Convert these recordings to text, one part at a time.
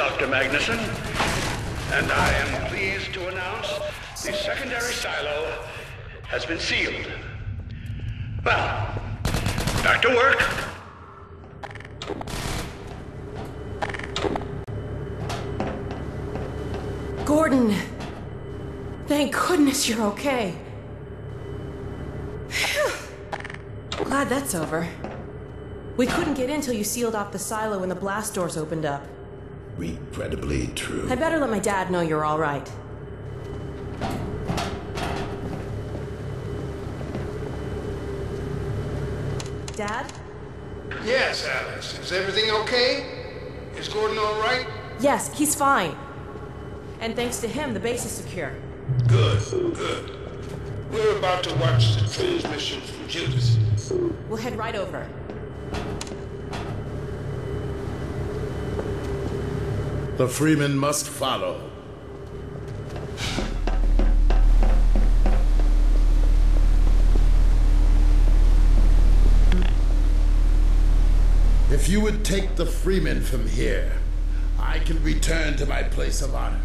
Dr. Magnuson, and I am pleased to announce the secondary silo has been sealed. Well, back to work. Gordon, thank goodness you're okay. Phew. Glad that's over. We couldn't get in till you sealed off the silo when the blast doors opened up. Regrettably true. I better let my dad know you're all right. Dad? Yes, Alex. Is everything okay? Is Gordon all right? Yes, he's fine. And thanks to him, the base is secure. Good, good. We're about to watch the transmission from Judith. We'll head right over. The Freeman must follow. If you would take the Freeman from here, I can return to my place of honor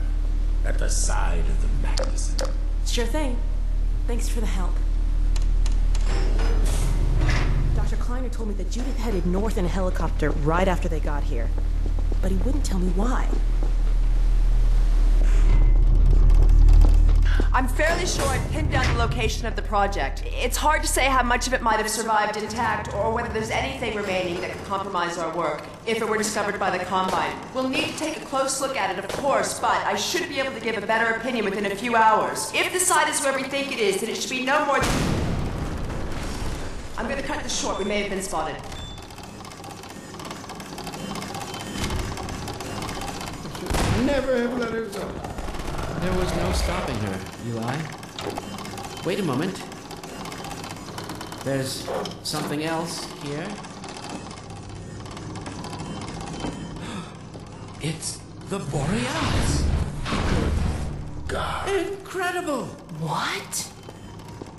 at the side of the Magnuson. Sure thing. Thanks for the help. Dr. Kleiner told me that Judith headed north in a helicopter right after they got here. But he wouldn't tell me why. I'm fairly sure I pinned down the location of the project. It's hard to say how much of it might have survived intact or whether there's anything remaining that could compromise our work if it were discovered by the Combine. We'll need to take a close look at it, of course, but I should be able to give a better opinion within a few hours. If the site is where we think it is, then it should be no more than... I'm gonna cut this short. We may have been spotted. Never have let her go. There was no stopping her, Eli. Wait a moment. There's something else here. It's the Borealis. God. Incredible! What?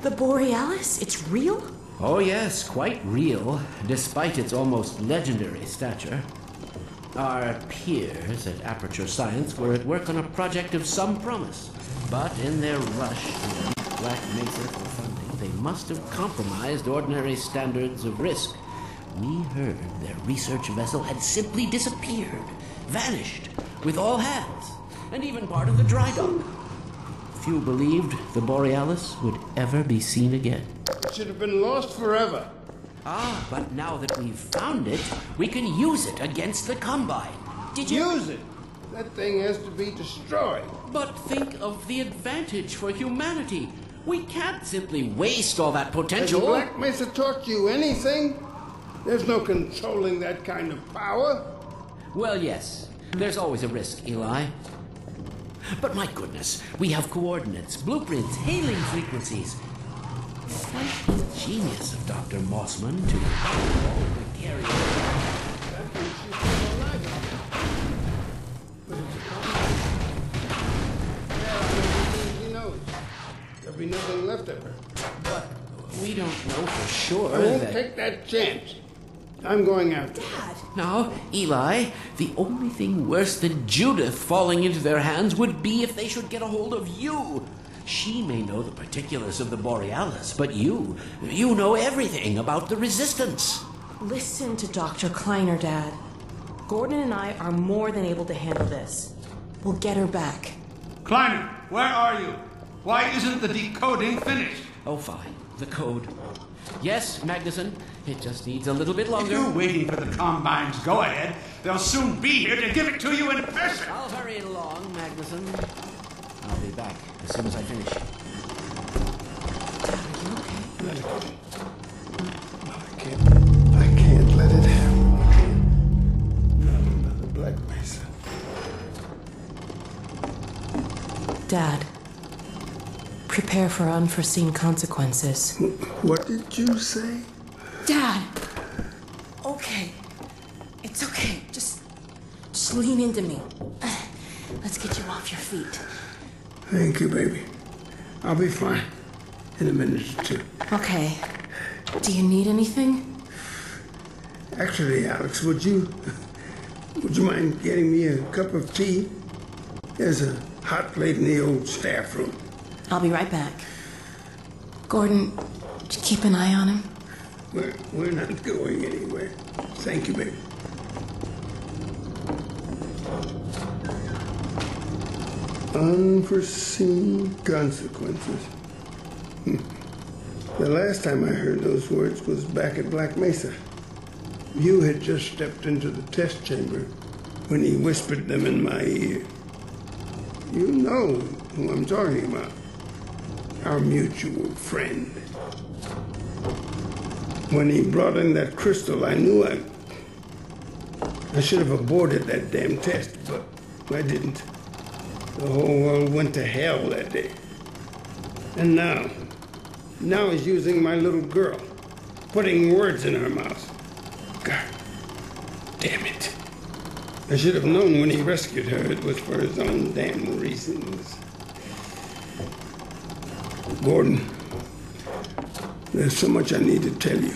The Borealis? It's real? Oh yes, quite real, despite its almost legendary stature. Our peers at Aperture Science were at work on a project of some promise, but in their rush to beat Black Mesa for funding, they must have compromised ordinary standards of risk. We heard their research vessel had simply disappeared, vanished, with all hands, and even part of the dry dock. Few believed the Borealis would ever be seen again. It should have been lost forever. Ah, but now that we've found it, we can use it against the Combine. Did you... Use it! That thing has to be destroyed. But think of the advantage for humanity. We can't simply waste all that potential. Has Black Mesa taught you anything? There's no controlling that kind of power. Well, yes. There's always a risk, Eli. But my goodness, we have coordinates, blueprints, hailing frequencies. Quite the genius of Dr. Mossman to all the carrier. He knows. There'll be nothing left of her. But we don't know for sure I won't that... take that chance. I'm going after her. Dad! Now, Eli, the only thing worse than Judith falling into their hands would be if they should get a hold of you. She may know the particulars of the Borealis, but you know everything about the Resistance. Listen to Dr. Kleiner, Dad. Gordon and I are more than able to handle this. We'll get her back. Kleiner, where are you? Why isn't the decoding finished? Oh, fine. The code. Yes, Magnuson. It just needs a little bit longer. If you're waiting for the Combine's go-ahead, they'll soon be here to give it to you in person. I'll hurry along, Magnuson. I'll be back as soon as I finish. I can't let it happen. I can't. Not another Black Mesa. Dad, prepare for unforeseen consequences. What did you say? Dad! Okay. It's okay. Just lean into me. Let's get you off your feet. Thank you, baby. I'll be fine in a minute or two. Okay. Do you need anything? Actually, Alex, would you Would you mind getting me a cup of tea? There's a hot plate in the old staff room. I'll be right back. Gordon, did you keep an eye on him? We're not going anywhere. Thank you, baby. Unforeseen consequences. The last time I heard those words was back at Black Mesa. You had just stepped into the test chamber when he whispered them in my ear. You know who I'm talking about. Our mutual friend. When he brought in that crystal, I knew I should have aborted that damn test, but I didn't. The whole world went to hell that day. And now he's using my little girl, putting words in her mouth. God damn it. I should have known when he rescued her it was for his own damn reasons. Gordon, there's so much I need to tell you.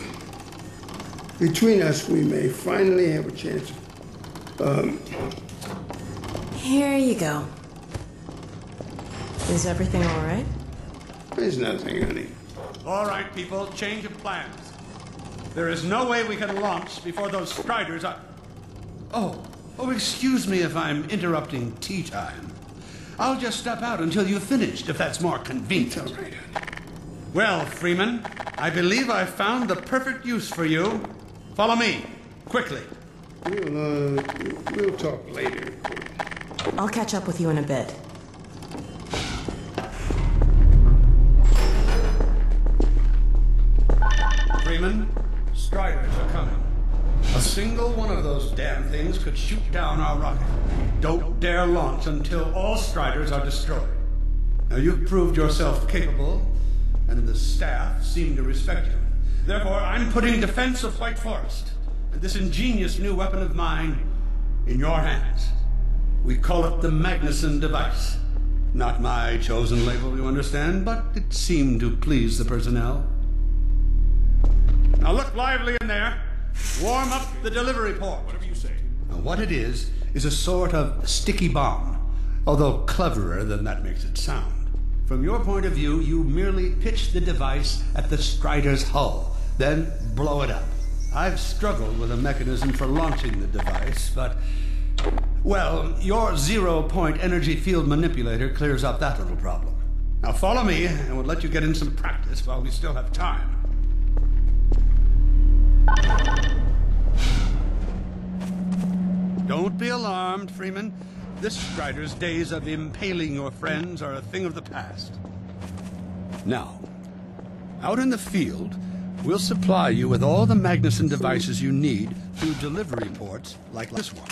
Between us, we may finally have a chance. Here you go. Is everything all right? There's nothing, honey. All right, people, change of plans. There is no way we can launch before those Striders are... Oh, excuse me if I'm interrupting tea time. I'll just step out until you've finished, if that's more convenient. It's all right, honey. Well, Freeman, I believe I've found the perfect use for you. Follow me, quickly. We'll talk later. I'll catch up with you in a bit. Freeman, Striders are coming. A single one of those damn things could shoot down our rocket. Don't dare launch until all Striders are destroyed. Now, you've proved yourself capable, and the staff seem to respect you. Therefore, I'm putting defense of White Forest and this ingenious new weapon of mine in your hands. We call it the Magnuson device. Not my chosen label, you understand, but it seemed to please the personnel. Now look lively in there. Warm up the delivery port. Whatever you say. Now what it is a sort of sticky bomb, although cleverer than that makes it sound. From your point of view, you merely pitch the device at the Strider's hull, then blow it up. I've struggled with a mechanism for launching the device, but... well, your zero-point energy field manipulator clears up that little problem. Now follow me, and we'll let you get in some practice while we still have time. Don't be alarmed, Freeman. This Strider's days of impaling your friends are a thing of the past. Now, out in the field, we'll supply you with all the Magnuson devices you need through delivery ports like this one.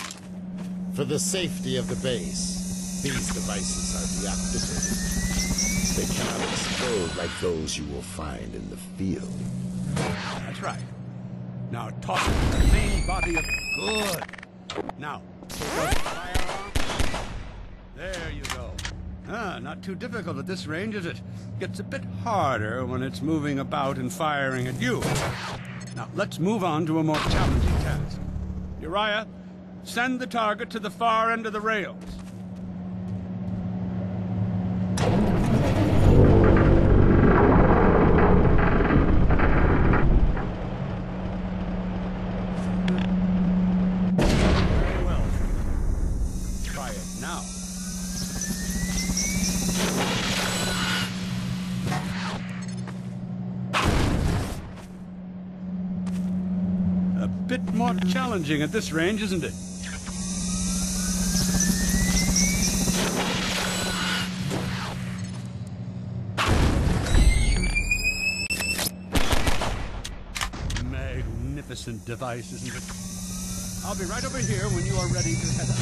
For the safety of the base, these devices are deactivated. They cannot explode like those you will find in the field. That's right. Now toss it to the main body of... Good. Now, firearm. There you go. Not too difficult at this range, is it? Gets a bit harder when it's moving about and firing at you. Now, let's move on to a more challenging task. Uriah, send the target to the far end of the rails. Very well. Try it now. A bit more challenging at this range, isn't it? Magnificent device, isn't it? I'll be right over here when you are ready to head out.